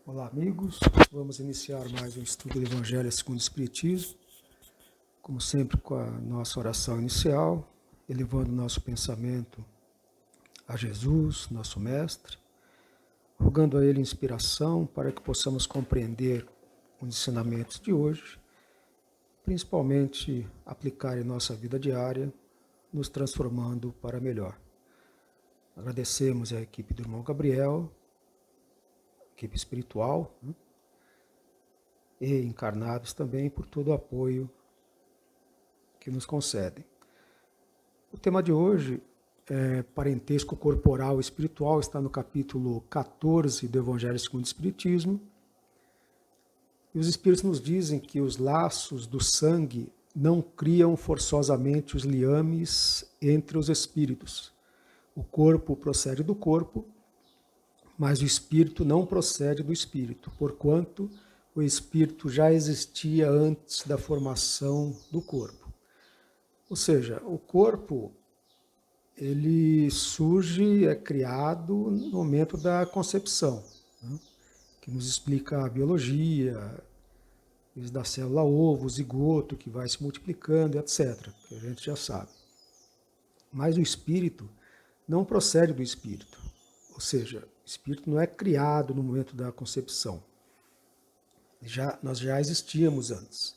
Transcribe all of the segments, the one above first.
Olá, amigos. Vamos iniciar mais um estudo do Evangelho segundo o Espiritismo, como sempre com a nossa oração inicial, elevando nosso pensamento a Jesus, nosso Mestre, rogando a Ele inspiração para que possamos compreender os ensinamentos de hoje, principalmente aplicar em nossa vida diária, nos transformando para melhor. Agradecemos a equipe do irmão Gabriel, equipe espiritual, e encarnados também por todo o apoio que nos concedem. O tema de hoje é parentesco corporal e espiritual, está no capítulo 14 do Evangelho segundo o Espiritismo. E os Espíritos nos dizem que os laços do sangue não criam forçosamente os liames entre os espíritos. O corpo procede do corpo, mas o espírito não procede do espírito, porquanto o espírito já existia antes da formação do corpo. Ou seja, o corpo ele surge, é criado no momento da concepção, que nos explica a biologia, desde a célula ovo, o zigoto, que vai se multiplicando, etc., que a gente já sabe. Mas o espírito não procede do espírito, ou seja, o espírito não é criado no momento da concepção. Nós já existíamos antes.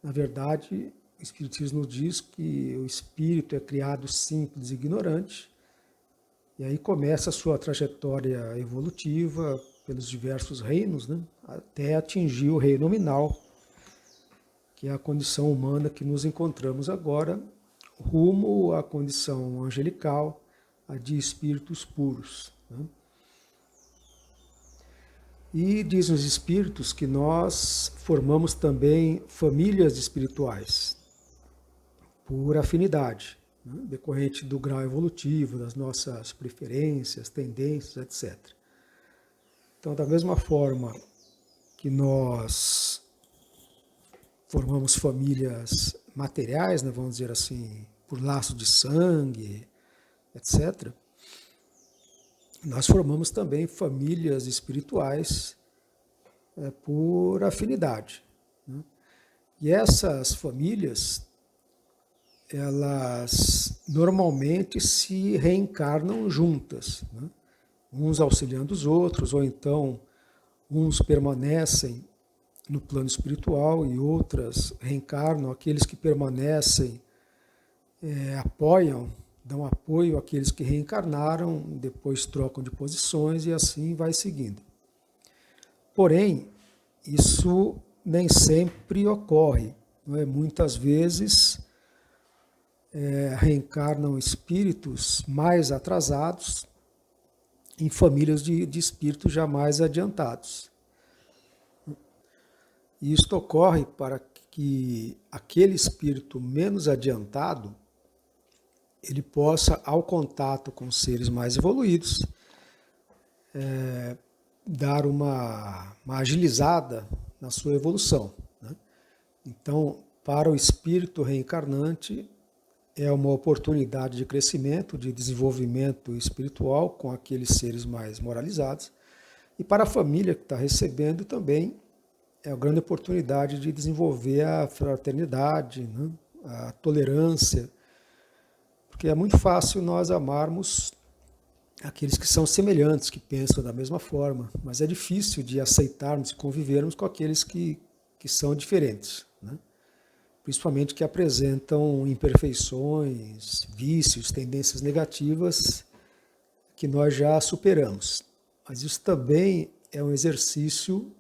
Na verdade, o Espiritismo nos diz que o espírito é criado simples e ignorante, e aí começa a sua trajetória evolutiva pelos diversos reinos, até atingir o reino nominal, que é a condição humana que nos encontramos agora, rumo à condição angelical, a de espíritos puros. E dizem os espíritos que nós formamos também famílias espirituais, por afinidade, decorrente do grau evolutivo, das nossas preferências, tendências, etc. Então, da mesma forma que nós formamos famílias materiais, vamos dizer assim, por laço de sangue, etc., nós formamos também famílias espirituais por afinidade. E essas famílias, elas normalmente se reencarnam juntas, uns auxiliando os outros, ou então uns permanecem no plano espiritual e outras reencarnam. Aqueles que permanecem apoiam, dão apoio àqueles que reencarnaram, depois trocam de posições e assim vai seguindo. Porém, isso nem sempre ocorre. Muitas vezes reencarnam espíritos mais atrasados em famílias de espíritos já mais adiantados. E isto ocorre para que aquele espírito menos adiantado ele possa, ao contato com seres mais evoluídos, dar uma agilizada na sua evolução. Então, para o espírito reencarnante, é uma oportunidade de crescimento, de desenvolvimento espiritual com aqueles seres mais moralizados. E para a família que está recebendo também, é uma grande oportunidade de desenvolver a fraternidade, a tolerância, porque é muito fácil nós amarmos aqueles que são semelhantes, que pensam da mesma forma, mas é difícil de aceitarmos e convivermos com aqueles que são diferentes, principalmente que apresentam imperfeições, vícios, tendências negativas que nós já superamos. Mas isso também é um exercício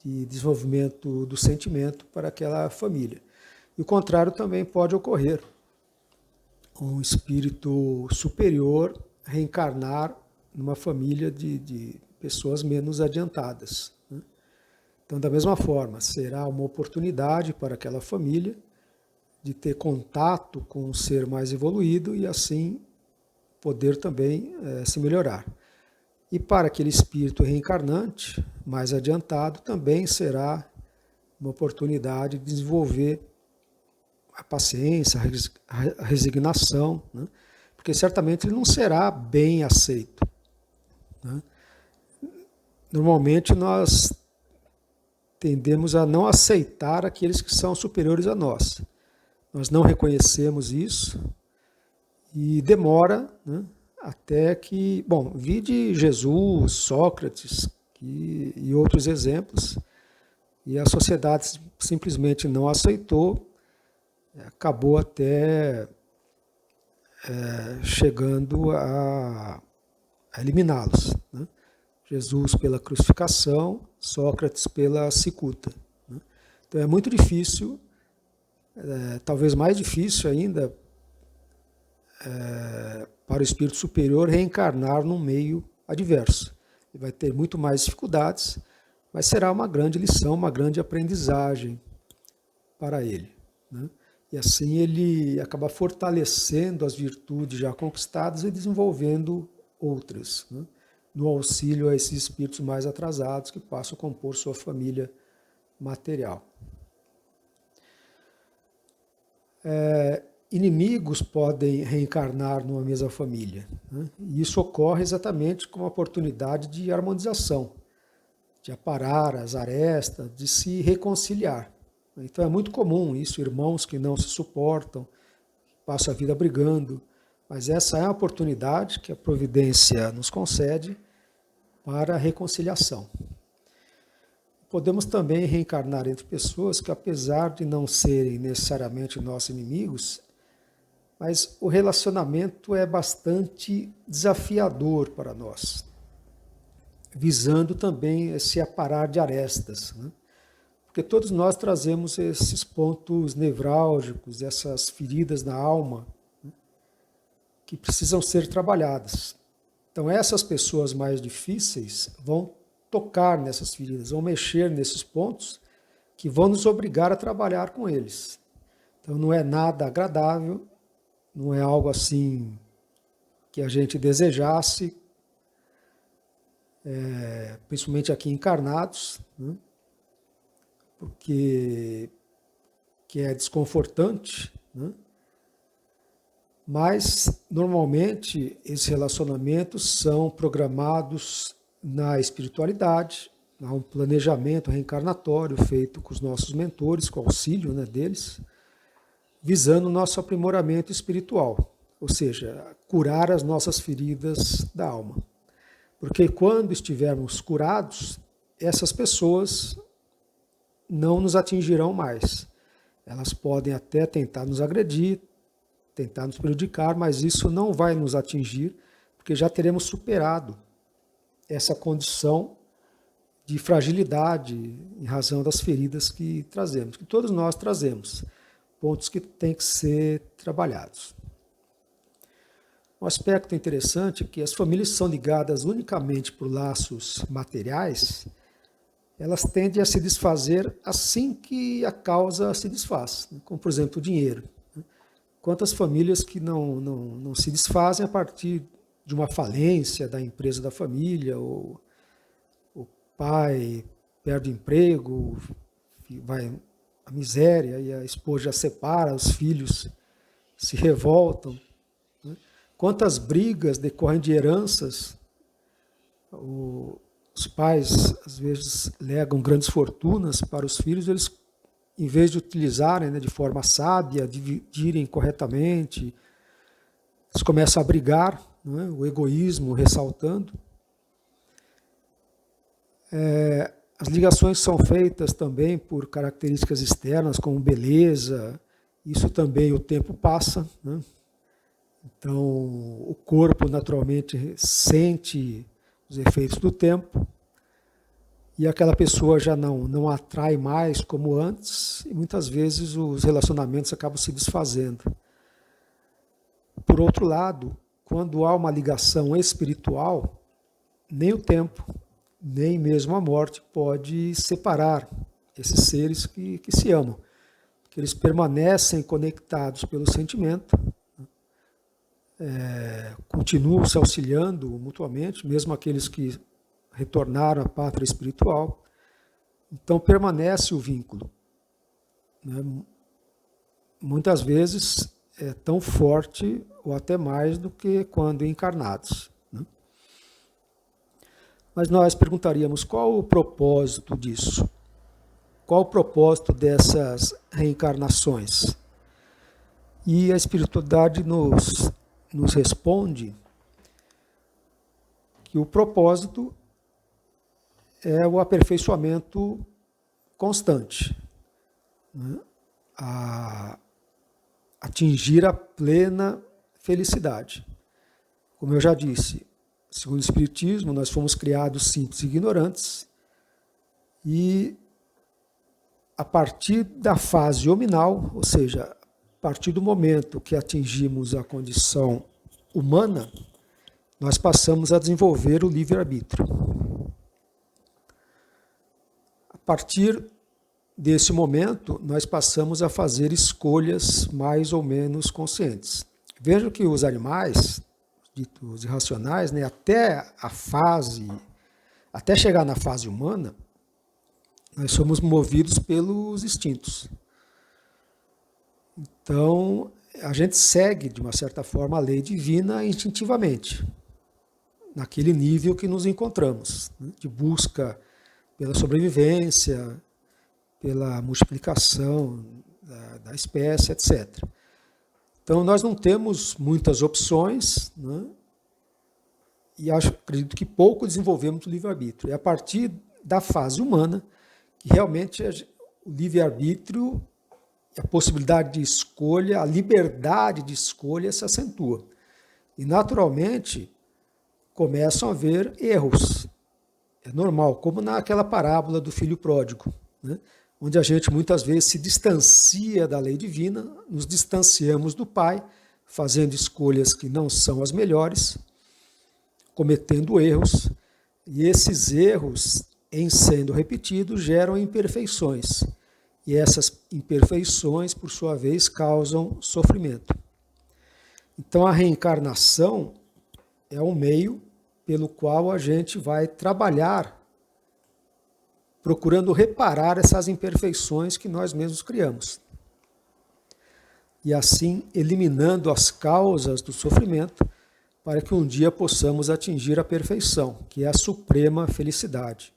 de desenvolvimento do sentimento para aquela família. E o contrário também pode ocorrer. Um espírito superior reencarnar numa família de pessoas menos adiantadas. Então, da mesma forma, será uma oportunidade para aquela família de ter contato com um ser mais evoluído e assim poder também se melhorar. E para aquele espírito reencarnante mais adiantado também será uma oportunidade de desenvolver a paciência, a resignação, porque certamente ele não será bem aceito. normalmente nós tendemos a não aceitar aqueles que são superiores a nós. Nós não reconhecemos isso e demora, né, até que, bom, vide Jesus, Sócrates e outros exemplos, e a sociedade simplesmente não aceitou, acabou até chegando a eliminá-los, né? Jesus pela crucificação, Sócrates pela cicuta, né? Então é muito difícil, talvez mais difícil ainda, para o espírito superior reencarnar num meio adverso. Ele vai ter muito mais dificuldades, mas será uma grande lição, uma grande aprendizagem para ele, né? E assim ele acaba fortalecendo as virtudes já conquistadas e desenvolvendo outras, né, no auxílio a esses espíritos mais atrasados que passam a compor sua família material. Inimigos podem reencarnar numa mesma família, né? E isso ocorre exatamente com uma oportunidade de harmonização, de aparar as arestas, de se reconciliar. Então é muito comum isso, irmãos que não se suportam, passam a vida brigando, mas essa é a oportunidade que a providência nos concede para a reconciliação. Podemos também reencarnar entre pessoas que, apesar de não serem necessariamente nossos inimigos, mas o relacionamento é bastante desafiador para nós, visando também esse aparar de arestas, né? Porque todos nós trazemos esses pontos nevrálgicos, essas feridas na alma, né, que precisam ser trabalhadas. Então essas pessoas mais difíceis vão tocar nessas feridas, vão mexer nesses pontos que vão nos obrigar a trabalhar com eles. Então não é nada agradável, não é algo assim que a gente desejasse, principalmente aqui encarnados, né? Porque que é desconfortante, né? Mas normalmente esses relacionamentos são programados na espiritualidade, há um planejamento reencarnatório feito com os nossos mentores, com o auxílio, né, deles, visando o nosso aprimoramento espiritual, ou seja, curar as nossas feridas da alma. Porque quando estivermos curados, essas pessoas não nos atingirão mais. Elas podem até tentar nos agredir, tentar nos prejudicar, mas isso não vai nos atingir, porque já teremos superado essa condição de fragilidade em razão das feridas que trazemos, que todos nós trazemos, pontos que têm que ser trabalhados. Um aspecto interessante é que as famílias são ligadas unicamente por laços materiais, elas tendem a se desfazer assim que a causa se desfaz, como, por exemplo, o dinheiro. Quantas famílias que não se desfazem a partir de uma falência da empresa da família, ou o pai perde o emprego, vai a miséria e a esposa já separa, os filhos se revoltam. Quantas brigas decorrem de heranças, os pais, às vezes, legam grandes fortunas para os filhos, eles, em vez de utilizarem, né, de forma sábia, dividirem corretamente, eles começam a brigar, né, o egoísmo ressaltando. As ligações são feitas também por características externas, como beleza, isso também o tempo passa, né? Então, o corpo naturalmente sente os efeitos do tempo e aquela pessoa já não atrai mais como antes e muitas vezes os relacionamentos acabam se desfazendo. Por outro lado, quando há uma ligação espiritual, nem o tempo, nem mesmo a morte pode separar esses seres que se amam, porque eles permanecem conectados pelo sentimento, continuam se auxiliando mutuamente, mesmo aqueles que retornaram à pátria espiritual. Então permanece o vínculo, né? Muitas vezes é tão forte ou até mais do que quando encarnados, né? Mas nós perguntaríamos qual o propósito disso? Qual o propósito dessas reencarnações? E a espiritualidade nos responde que o propósito é o aperfeiçoamento constante, né? A atingir a plena felicidade. Como eu já disse, segundo o Espiritismo, nós fomos criados simples e ignorantes, e a partir da fase hominal, ou seja, a partir do momento que atingimos a condição humana, nós passamos a desenvolver o livre-arbítrio. A partir desse momento, nós passamos a fazer escolhas mais ou menos conscientes. Vejam que os animais, ditos irracionais, né, até chegar na fase humana, nós somos movidos pelos instintos. Então, a gente segue, de uma certa forma, a lei divina instintivamente, naquele nível que nos encontramos, né, de busca pela sobrevivência, pela multiplicação da espécie, etc. Então, nós não temos muitas opções, né, e acredito que pouco desenvolvemos o livre-arbítrio. É a partir da fase humana que realmente o livre-arbítrio, a possibilidade de escolha, a liberdade de escolha se acentua. E, naturalmente, começam a haver erros. É normal, como naquela parábola do filho pródigo, né? Onde a gente muitas vezes se distancia da lei divina, nos distanciamos do Pai, fazendo escolhas que não são as melhores, cometendo erros, e esses erros, em sendo repetidos, geram imperfeições. E essas imperfeições, por sua vez, causam sofrimento. Então, a reencarnação é um meio pelo qual a gente vai trabalhar procurando reparar essas imperfeições que nós mesmos criamos. E assim, eliminando as causas do sofrimento, para que um dia possamos atingir a perfeição, que é a suprema felicidade,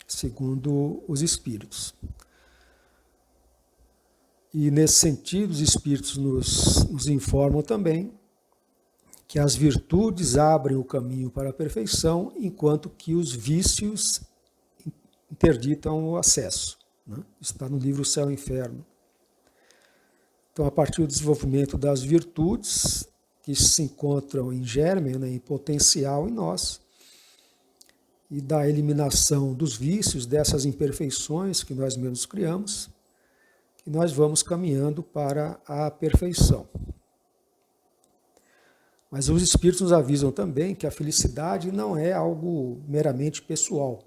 segundo os Espíritos. E nesse sentido, os Espíritos nos informam também que as virtudes abrem o caminho para a perfeição, enquanto que os vícios interditam o acesso, né? Está no livro Céu e Inferno. Então, a partir do desenvolvimento das virtudes, que se encontram em germe, né, em potencial em nós, e da eliminação dos vícios, dessas imperfeições que nós mesmos criamos, que nós vamos caminhando para a perfeição. Mas os Espíritos nos avisam também que a felicidade não é algo meramente pessoal.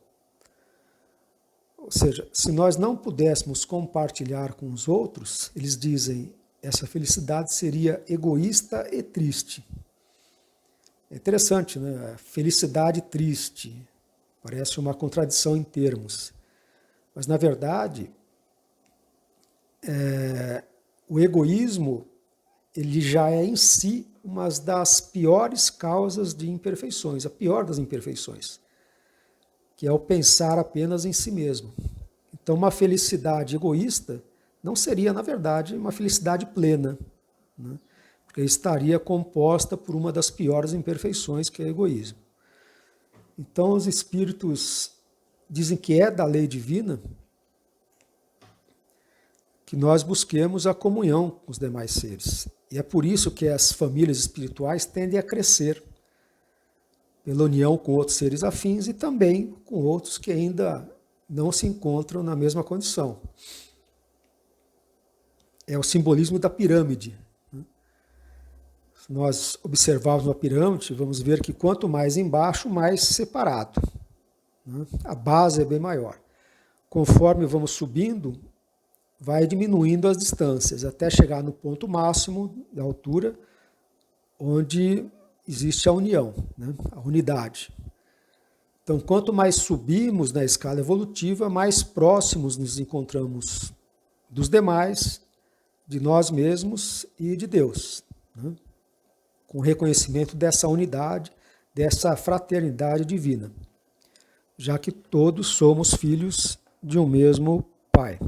Ou seja, se nós não pudéssemos compartilhar com os outros, eles dizem, essa felicidade seria egoísta e triste. É interessante, né? Felicidade triste. Parece uma contradição em termos. Mas, na verdade, o egoísmo ele já é em si uma das piores causas de imperfeições, a pior das imperfeições, que é o pensar apenas em si mesmo. Então, uma felicidade egoísta não seria, na verdade, uma felicidade plena, né? Porque estaria composta por uma das piores imperfeições, que é o egoísmo. Então, os Espíritos dizem que é da lei divina que nós busquemos a comunhão com os demais seres. E é por isso que as famílias espirituais tendem a crescer, pela união com outros seres afins e também com outros que ainda não se encontram na mesma condição. É o simbolismo da pirâmide. Se nós observarmos uma pirâmide, vamos ver que quanto mais embaixo, mais separado. A base é bem maior. Conforme vamos subindo, vai diminuindo as distâncias, até chegar no ponto máximo da altura, onde existe a união, né? A unidade. Então, quanto mais subimos na escala evolutiva, mais próximos nos encontramos dos demais, de nós mesmos e de Deus, né? Com o reconhecimento dessa unidade, dessa fraternidade divina. já que todos somos filhos de um mesmo Pai.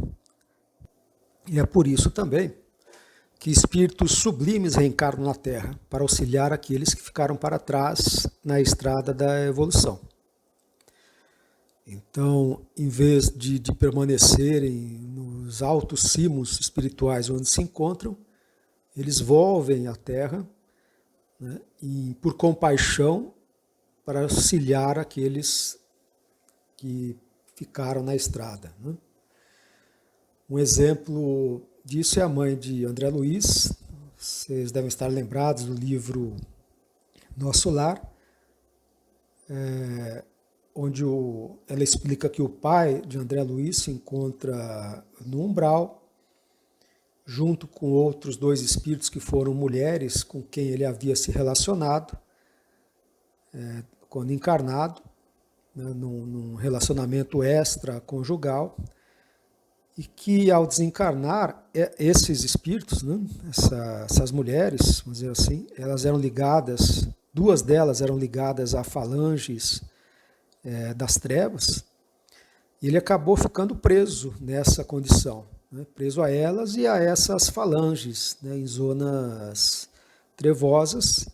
E é por isso também que espíritos sublimes reencarnam na Terra, para auxiliar aqueles que ficaram para trás na estrada da evolução. Então, em vez de permanecerem nos altos cimos espirituais onde se encontram, eles volvem à Terra, né, e por compaixão, para auxiliar aqueles que ficaram na estrada, né? Um exemplo disso é a mãe de André Luiz. Vocês devem estar lembrados do livro Nosso Lar, onde ela explica que o pai de André Luiz se encontra no umbral, junto com outros 2 espíritos que foram mulheres com quem ele havia se relacionado quando encarnado, né, num relacionamento extraconjugal, e que ao desencarnar, esses espíritos, né, essas mulheres, vamos dizer assim, elas eram ligadas, 2 delas eram ligadas a falanges das trevas, e ele acabou ficando preso nessa condição, né, preso a elas e a essas falanges, né, em zonas trevosas.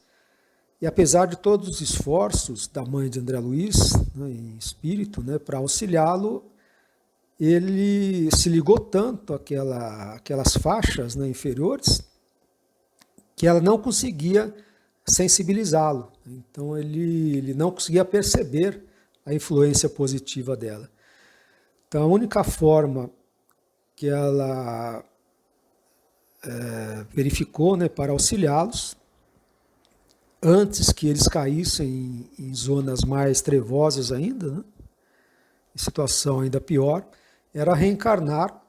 E apesar de todos os esforços da mãe de André Luiz, né, em espírito, né, para auxiliá-lo, ele se ligou tanto àquelas faixas, né, inferiores, que ela não conseguia sensibilizá-lo. Então ele não conseguia perceber a influência positiva dela. Então a única forma que ela verificou, né, para auxiliá-los, antes que eles caíssem em zonas mais trevosas ainda, né, em situação ainda pior, era reencarnar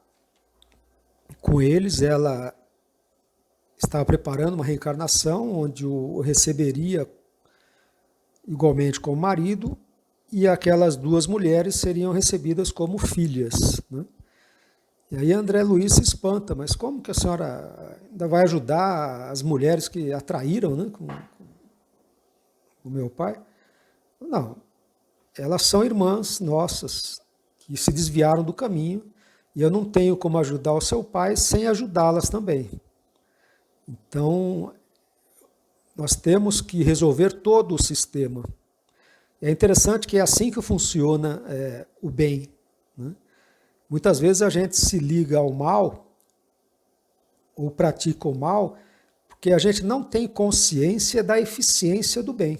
com eles. Ela estava preparando uma reencarnação onde o receberia igualmente como marido, e aquelas 2 mulheres seriam recebidas como filhas, né? E aí André Luiz se espanta, mas como que a senhora ainda vai ajudar as mulheres que atraíram, né, com o meu pai? Não, elas são irmãs nossas, que se desviaram do caminho, e eu não tenho como ajudar o seu pai sem ajudá-las também. Então, nós temos que resolver todo o sistema. É interessante que é assim que funciona o bem, né? Muitas vezes a gente se liga ao mal, ou pratica o mal, porque a gente não tem consciência da eficiência do bem.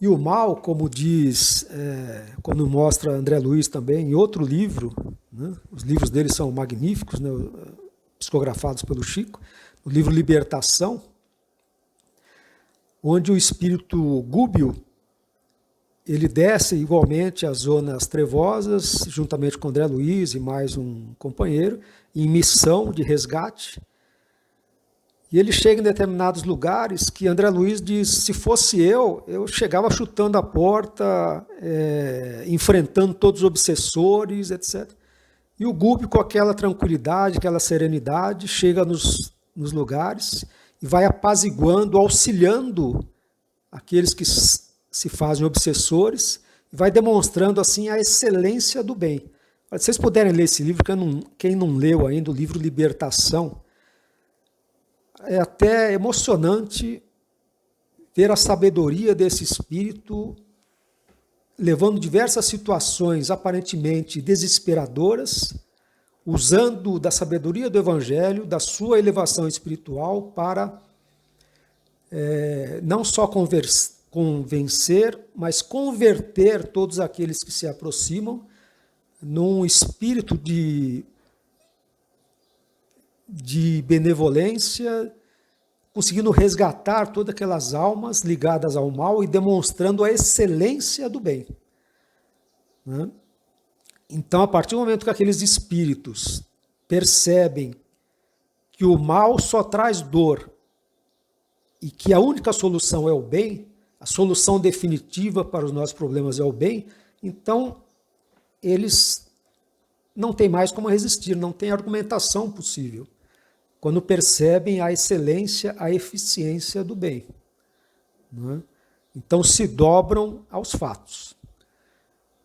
E o mal, como diz, quando mostra André Luiz também, em outro livro, né, os livros dele são magníficos, né, psicografados pelo Chico, o livro Libertação, onde o espírito Gúbio, ele desce igualmente às zonas trevosas, juntamente com André Luiz e mais um companheiro, em missão de resgate. E ele chega em determinados lugares que André Luiz diz, se fosse eu chegava chutando a porta, enfrentando todos os obsessores, etc. E o Gúbio, com aquela tranquilidade, aquela serenidade, chega nos lugares e vai apaziguando, auxiliando aqueles que se fazem obsessores, e vai demonstrando assim a excelência do bem. Se vocês puderem ler esse livro, quem não leu ainda, o livro Libertação, é até emocionante ver a sabedoria desse espírito levando diversas situações aparentemente desesperadoras, usando da sabedoria do Evangelho, da sua elevação espiritual para não só convencer, mas converter todos aqueles que se aproximam num espírito de benevolência, conseguindo resgatar todas aquelas almas ligadas ao mal e demonstrando a excelência do bem, né? Então, a partir do momento que aqueles espíritos percebem que o mal só traz dor e que a única solução é o bem, a solução definitiva para os nossos problemas é o bem, então eles não têm mais como resistir, não tem argumentação possível, quando percebem a excelência, a eficiência do bem, né? Então se dobram aos fatos.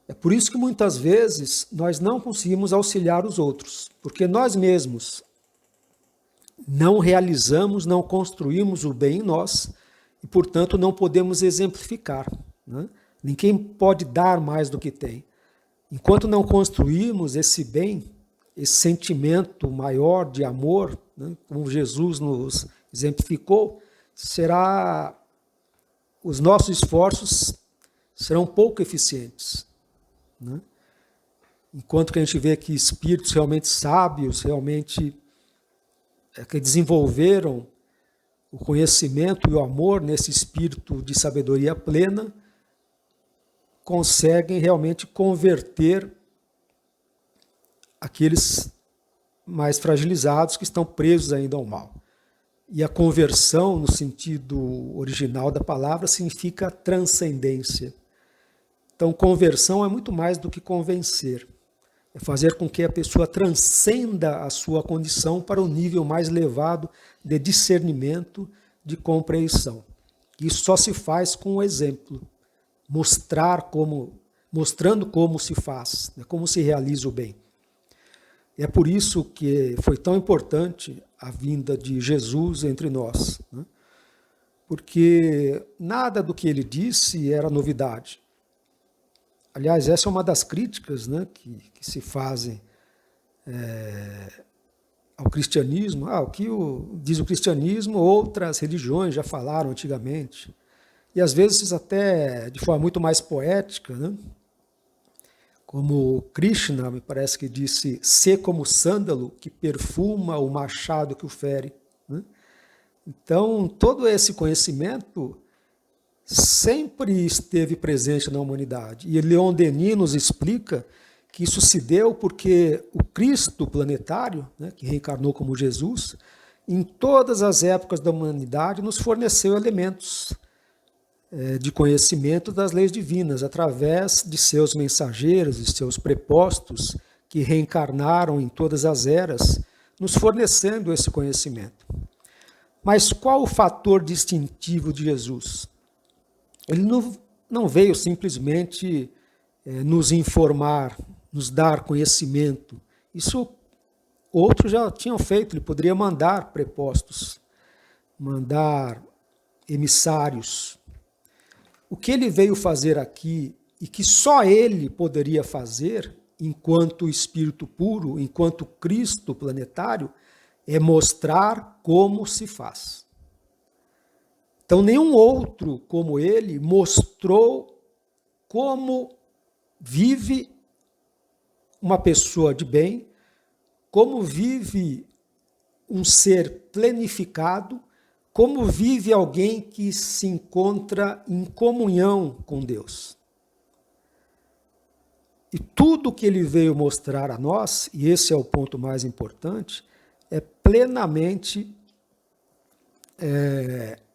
É por isso que muitas vezes nós não conseguimos auxiliar os outros, porque nós mesmos não realizamos, não construímos o bem em nós e, portanto, não podemos exemplificar. Né? Ninguém pode dar mais do que tem. Enquanto não construímos esse bem, esse sentimento maior de amor, né, como Jesus nos exemplificou, os nossos esforços serão pouco eficientes. Né? Enquanto que a gente vê que espíritos realmente sábios, realmente que desenvolveram o conhecimento e o amor nesse espírito de sabedoria plena, conseguem realmente converter aqueles mais fragilizados que estão presos ainda ao mal. E a conversão, no sentido original da palavra, significa transcendência. Então, conversão é muito mais do que convencer. É fazer com que a pessoa transcenda a sua condição para um nível mais elevado de discernimento, de compreensão. Isso só se faz com o exemplo, mostrando como se faz, como se realiza o bem. E é por isso que foi tão importante a vinda de Jesus entre nós, né? Porque nada do que ele disse era novidade. Aliás, essa é uma das críticas, né, que se fazem ao cristianismo. O que diz o cristianismo, outras religiões já falaram antigamente. E às vezes até de forma muito mais poética, né? Como Krishna, me parece que disse, "Sê como o sândalo que perfuma o machado que o fere." Né? Então, todo esse conhecimento sempre esteve presente na humanidade. E Leon Denis nos explica que isso se deu porque o Cristo planetário, né, que reencarnou como Jesus, em todas as épocas da humanidade nos forneceu elementos de conhecimento das leis divinas, através de seus mensageiros e seus prepostos, que reencarnaram em todas as eras, nos fornecendo esse conhecimento. Mas qual o fator distintivo de Jesus? Ele não veio simplesmente nos informar, nos dar conhecimento. Isso outros já tinham feito, ele poderia mandar prepostos, mandar emissários. O que ele veio fazer aqui, e que só ele poderia fazer, enquanto Espírito puro, enquanto Cristo planetário, é mostrar como se faz. Então, nenhum outro como ele mostrou como vive uma pessoa de bem, como vive um ser planificado, como vive alguém que se encontra em comunhão com Deus. E tudo que ele veio mostrar a nós, e esse é o ponto mais importante, é plenamente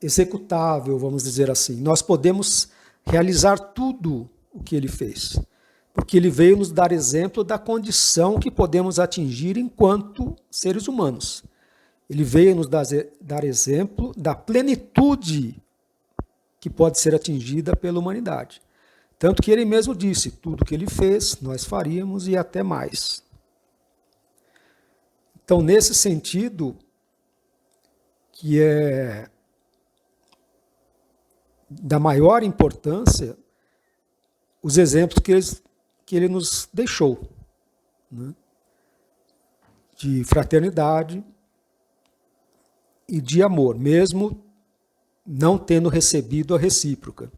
executável, vamos dizer assim. Nós podemos realizar tudo o que ele fez, porque ele veio nos dar exemplo da condição que podemos atingir enquanto seres humanos. Ele veio nos dar exemplo da plenitude que pode ser atingida pela humanidade. Tanto que ele mesmo disse, tudo que ele fez, nós faríamos e até mais. Então, nesse sentido, que é da maior importância, os exemplos que ele nos deixou, né? De fraternidade e de amor, mesmo não tendo recebido a recíproca.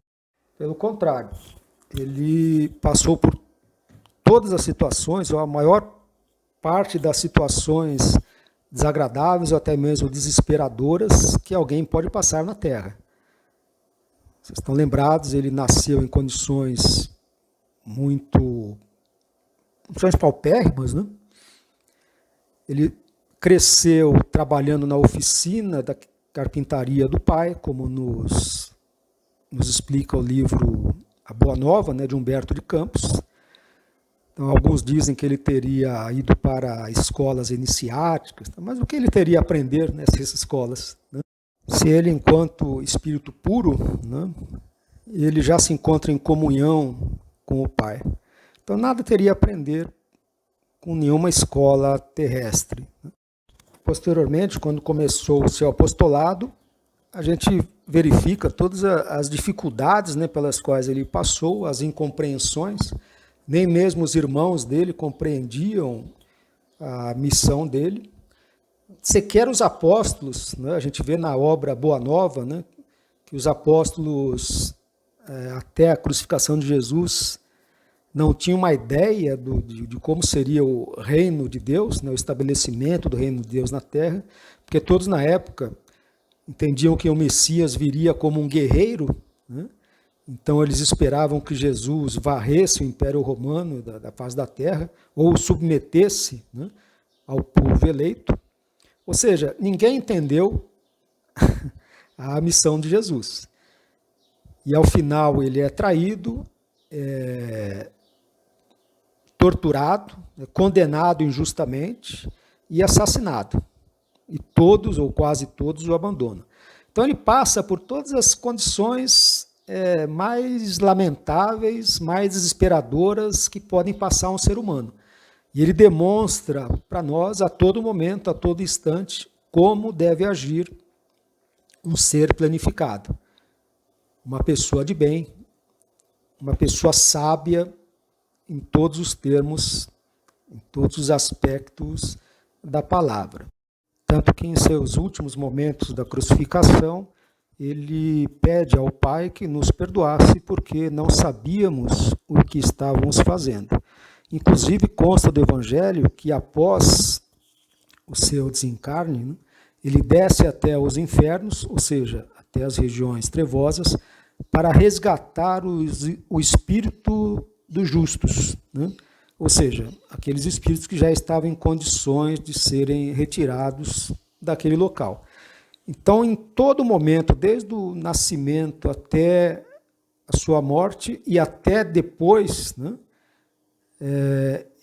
Pelo contrário, ele passou por todas as situações, ou a maior parte das situações desagradáveis ou até mesmo desesperadoras que alguém pode passar na Terra. Vocês estão lembrados, ele nasceu em condições paupérrimas, né? Ele cresceu trabalhando na oficina da carpintaria do pai, como nos explica o livro A Boa Nova, né, de Humberto de Campos. Então, alguns dizem que ele teria ido para escolas iniciáticas, mas o que ele teria a aprender nessas escolas? Né? Se ele, enquanto espírito puro, né, ele já se encontra em comunhão com o Pai. Então, nada teria a aprender com nenhuma escola terrestre. Posteriormente, quando começou o seu apostolado, a gente verifica todas as dificuldades, né, pelas quais ele passou, as incompreensões. Nem mesmo os irmãos dele compreendiam a missão dele. Sequer os apóstolos, né, a gente vê na obra Boa Nova, né, que os apóstolos, até a crucificação de Jesus, não tinham uma ideia de como seria o reino de Deus, né, o estabelecimento do reino de Deus na terra, porque todos na época entendiam que o Messias viria como um guerreiro, né? Então eles esperavam que Jesus varresse o Império Romano da face da terra, ou o submetesse, né, ao povo eleito. Ou seja, ninguém entendeu a missão de Jesus. E ao final ele é traído, torturado, condenado injustamente e assassinado. E todos, ou quase todos, o abandonam. Então ele passa por todas as condições mais lamentáveis, mais desesperadoras que podem passar um ser humano. E ele demonstra para nós, a todo momento, a todo instante, como deve agir um ser planificado. Uma pessoa de bem, uma pessoa sábia em todos os termos, em todos os aspectos da palavra. Tanto que em seus últimos momentos da crucificação, ele pede ao Pai que nos perdoasse porque não sabíamos o que estávamos fazendo. Inclusive, consta do Evangelho que após o seu desencarne, né, ele desce até os infernos, ou seja, até as regiões trevosas, para resgatar o espírito dos justos, né? Ou seja, aqueles espíritos que já estavam em condições de serem retirados daquele local. Então, em todo momento, desde o nascimento até a sua morte e até depois, né,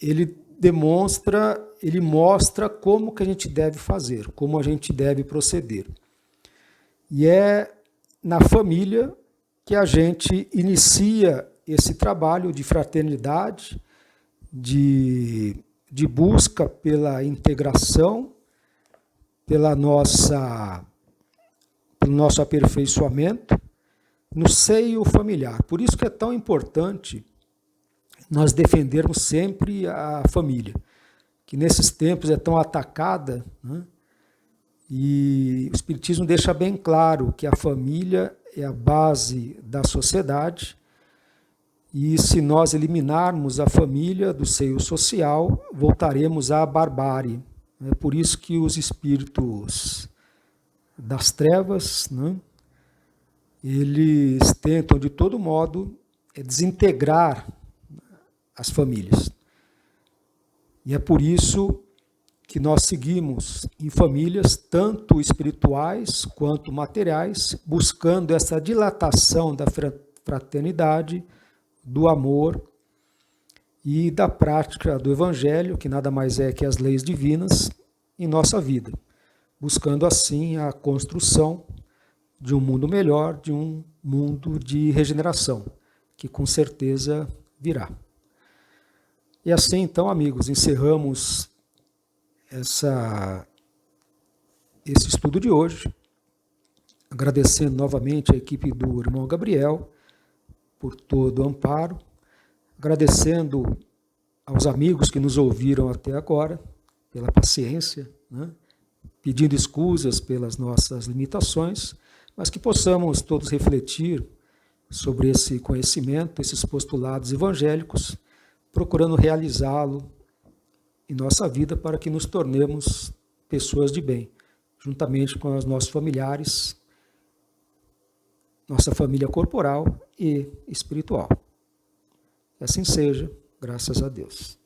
ele mostra como que a gente deve fazer, como a gente deve proceder. E é na família que a gente inicia esse trabalho de fraternidade, de busca pela integração, pelo nosso aperfeiçoamento no seio familiar. Por isso que é tão importante nós defendermos sempre a família, que nesses tempos é tão atacada, né? E o Espiritismo deixa bem claro que a família é a base da sociedade, e se nós eliminarmos a família do seio social, voltaremos à barbárie. É por isso que os espíritos das trevas, né, eles tentam de todo modo desintegrar as famílias. E é por isso que nós seguimos em famílias tanto espirituais quanto materiais, buscando essa dilatação da fraternidade, do amor e da prática do Evangelho, que nada mais é que as leis divinas, em nossa vida, buscando assim a construção de um mundo melhor, de um mundo de regeneração, que com certeza virá. E assim, então, amigos, encerramos esse estudo de hoje, agradecendo novamente a equipe do irmão Gabriel por todo o amparo, agradecendo aos amigos que nos ouviram até agora, pela paciência, né? Pedindo escusas pelas nossas limitações, mas que possamos todos refletir sobre esse conhecimento, esses postulados evangélicos, procurando realizá-lo em nossa vida para que nos tornemos pessoas de bem, juntamente com os nossos familiares, nossa família corporal e espiritual. Que assim seja, graças a Deus.